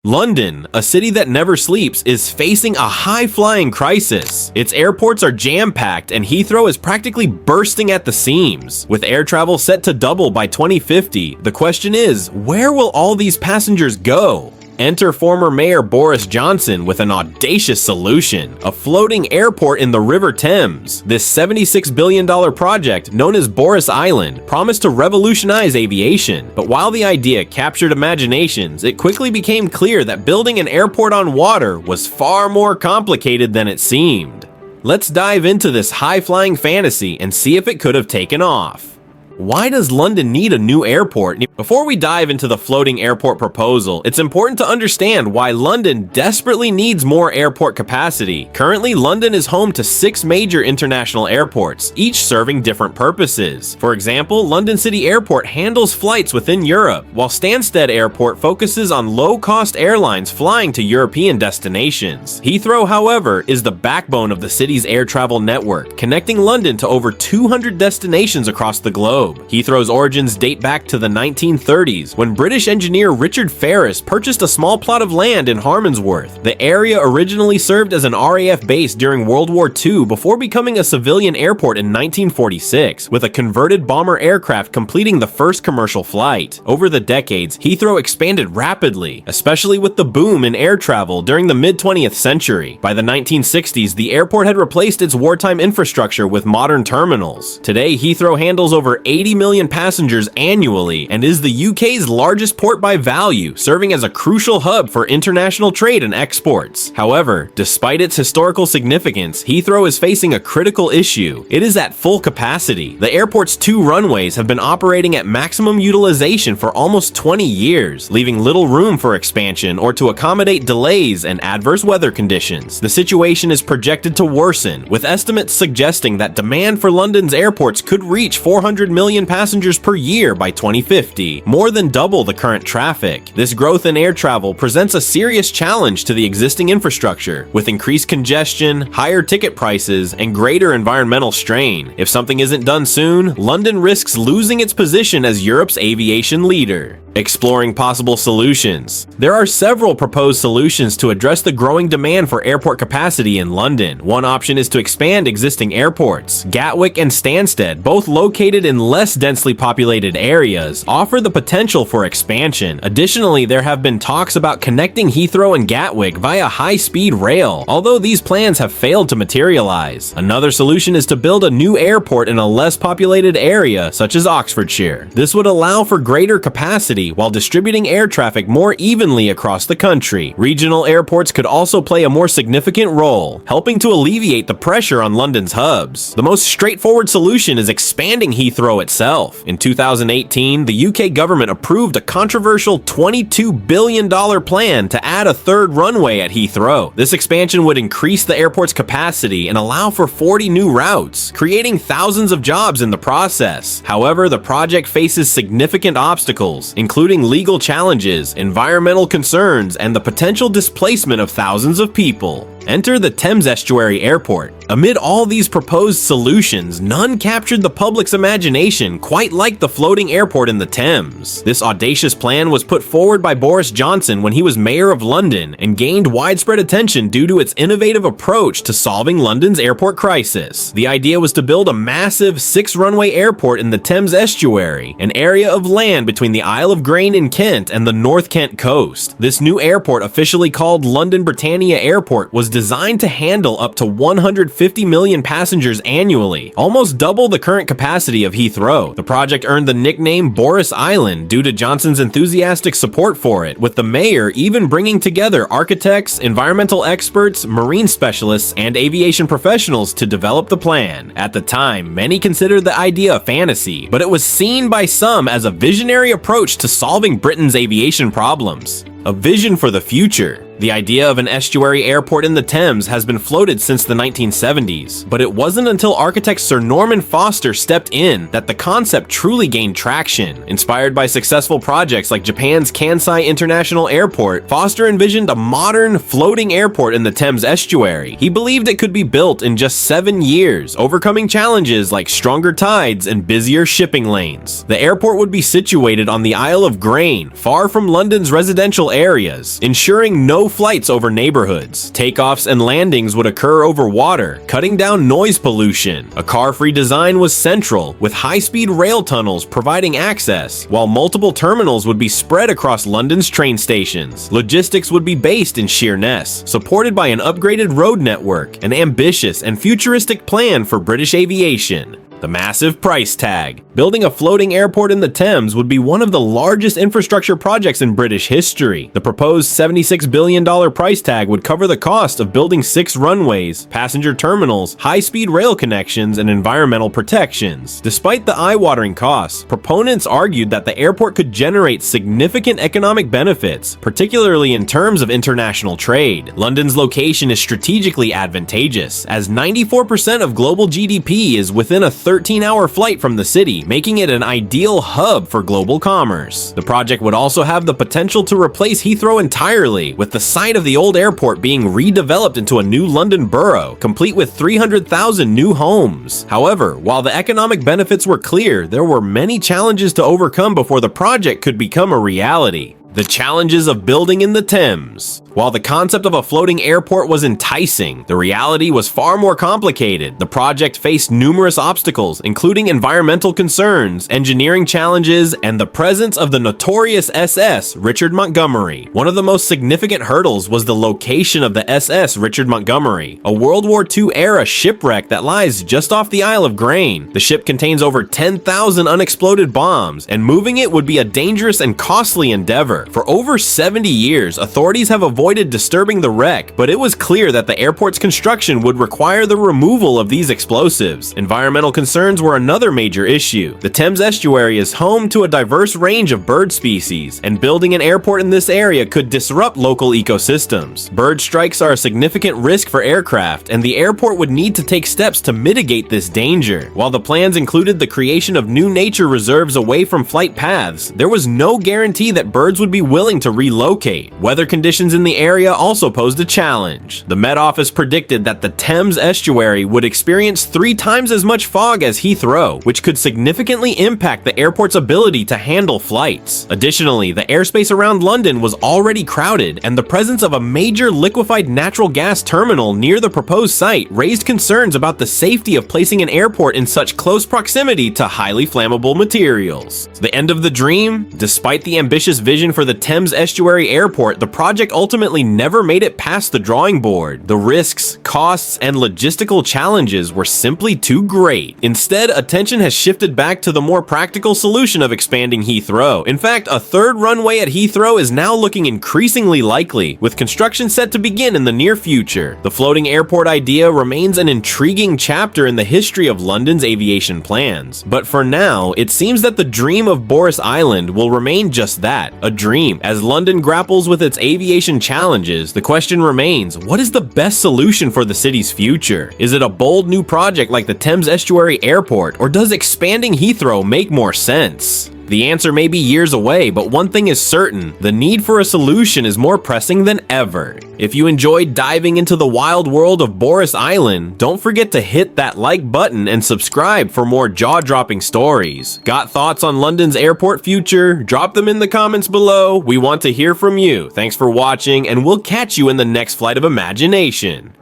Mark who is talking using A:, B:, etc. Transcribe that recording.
A: London, a city that never sleeps, is facing a high-flying crisis. Its airports are jam-packed and Heathrow is practically bursting at the seams. With air travel set to double by 2050, the question is, where will all these passengers go? Enter former Mayor Boris Johnson with an audacious solution: a floating airport in the River Thames. This $76 billion project, known as Boris Island, promised to revolutionize aviation. But while the idea captured imaginations, it quickly became clear that building an airport on water was far more complicated than it seemed. Let's dive into this high-flying fantasy and see if it could have taken off. Why does London need a new airport? Before we dive into the floating airport proposal, it's important to understand why London desperately needs more airport capacity. Currently, London is home to 6 major international airports, each serving different purposes. For example, London City Airport handles flights within Europe, while Stansted Airport focuses on low-cost airlines flying to European destinations. Heathrow, however, is the backbone of the city's air travel network, connecting London to over 200 destinations across the globe. Heathrow's origins date back to the 1930s, when British engineer Richard Ferris purchased a small plot of land in Harmondsworth. The area originally served as an RAF base during World War II before becoming a civilian airport in 1946, with a converted bomber aircraft completing the first commercial flight. Over the decades, Heathrow expanded rapidly, especially with the boom in air travel during the mid-20th century. By the 1960s, the airport had replaced its wartime infrastructure with modern terminals. Today, Heathrow handles over 80 million passengers annually and is the UK's largest port by value, serving as a crucial hub for international trade and exports. However, despite its historical significance, Heathrow is facing a critical issue. It is at full capacity. The airport's 2 runways have been operating at maximum utilization for almost 20 years, leaving little room for expansion or to accommodate delays and adverse weather conditions. The situation is projected to worsen, with estimates suggesting that demand for London's airports could reach 400 million passengers per year by 2050, more than double the current traffic. This growth in air travel presents a serious challenge to the existing infrastructure, with increased congestion, higher ticket prices, and greater environmental strain. If something isn't done soon, London risks losing its position as Europe's aviation leader. Exploring possible solutions. There are several proposed solutions to address the growing demand for airport capacity in London. One option is to expand existing airports. Gatwick and Stansted, both located in less densely populated areas, offer the potential for expansion. Additionally, there have been talks about connecting Heathrow and Gatwick via high-speed rail, although these plans have failed to materialize. Another solution is to build a new airport in a less populated area, such as Oxfordshire. This would allow for greater capacity while distributing air traffic more evenly across the country. Regional airports could also play a more significant role, helping to alleviate the pressure on London's hubs. The most straightforward solution is expanding Heathrow itself. In 2018, the UK government approved a controversial $22 billion plan to add a 3rd runway at Heathrow. This expansion would increase the airport's capacity and allow for 40 new routes, creating thousands of jobs in the process. However, the project faces significant obstacles, including legal challenges, environmental concerns, and the potential displacement of thousands of people. Enter the Thames Estuary Airport. Amid all these proposed solutions, none captured the public's imagination quite like the floating airport in the Thames. This audacious plan was put forward by Boris Johnson when he was mayor of London and gained widespread attention due to its innovative approach to solving London's airport crisis. The idea was to build a massive 6-runway airport in the Thames Estuary, an area of land between the Isle of Grain in Kent and the North Kent coast. This new airport, officially called London Britannia Airport, was designed to handle up to 150 million passengers annually, almost double the current capacity of Heathrow. The project earned the nickname Boris Island due to Johnson's enthusiastic support for it, with the mayor even bringing together architects, environmental experts, marine specialists, and aviation professionals to develop the plan. At the time, many considered the idea a fantasy, but it was seen by some as a visionary approach to solving Britain's aviation problems. A vision for the future. The idea of an estuary airport in the Thames has been floated since the 1970s, but it wasn't until architect Sir Norman Foster stepped in that the concept truly gained traction. Inspired by successful projects like Japan's Kansai International Airport, Foster envisioned a modern, floating airport in the Thames estuary. He believed it could be built in just 7 years, overcoming challenges like stronger tides and busier shipping lanes. The airport would be situated on the Isle of Grain, far from London's residential areas, ensuring no flights over neighborhoods. Takeoffs and landings would occur over water, cutting down noise pollution. A car-free design was central, with high-speed rail tunnels providing access, while multiple terminals would be spread across London's train stations. Logistics would be based in Sheerness, supported by an upgraded road network, an ambitious and futuristic plan for British aviation. The massive price tag. Building a floating airport in the Thames would be one of the largest infrastructure projects in British history. The proposed $76 billion price tag would cover the cost of building 6 runways, passenger terminals, high-speed rail connections, and environmental protections. Despite the eye-watering costs, proponents argued that the airport could generate significant economic benefits, particularly in terms of international trade. London's location is strategically advantageous, as 94% of global GDP is within a 13-hour flight from the city, making it an ideal hub for global commerce. The project would also have the potential to replace Heathrow entirely, with the site of the old airport being redeveloped into a new London borough, complete with 300,000 new homes. However, while the economic benefits were clear, there were many challenges to overcome before the project could become a reality. The challenges of building in the Thames. While the concept of a floating airport was enticing, the reality was far more complicated. The project faced numerous obstacles, including environmental concerns, engineering challenges, and the presence of the notorious SS Richard Montgomery. One of the most significant hurdles was the location of the SS Richard Montgomery, a World War II-era shipwreck that lies just off the Isle of Grain. The ship contains over 10,000 unexploded bombs, and moving it would be a dangerous and costly endeavor. For over 70 years, authorities have avoided disturbing the wreck, but it was clear that the airport's construction would require the removal of these explosives. Environmental concerns were another major issue. The Thames estuary is home to a diverse range of bird species, and building an airport in this area could disrupt local ecosystems. Bird strikes are a significant risk for aircraft, and the airport would need to take steps to mitigate this danger. While the plans included the creation of new nature reserves away from flight paths, there was no guarantee that birds would be willing to relocate. Weather conditions in the area also posed a challenge. The Met Office predicted that the Thames estuary would experience 3 times as much fog as Heathrow, which could significantly impact the airport's ability to handle flights. Additionally, the airspace around London was already crowded, and the presence of a major liquefied natural gas terminal near the proposed site raised concerns about the safety of placing an airport in such close proximity to highly flammable materials. The end of the dream? Despite the ambitious vision for the Thames Estuary Airport, the project ultimately never made it past the drawing board. The risks, costs, and logistical challenges were simply too great. Instead, attention has shifted back to the more practical solution of expanding Heathrow. In fact, a 3rd runway at Heathrow is now looking increasingly likely, with construction set to begin in the near future. The floating airport idea remains an intriguing chapter in the history of London's aviation plans. But for now, it seems that the dream of Boris Island will remain just that, a dream. As London grapples with its aviation challenges, the question remains, what is the best solution for the city's future? Is it a bold new project like the Thames Estuary Airport, or does expanding Heathrow make more sense? The answer may be years away, but one thing is certain, the need for a solution is more pressing than ever. If you enjoyed diving into the wild world of Boris Island, don't forget to hit that like button and subscribe for more jaw-dropping stories. Got thoughts on London's airport future? Drop them in the comments below. We want to hear from you. Thanks for watching, and we'll catch you in the next flight of imagination.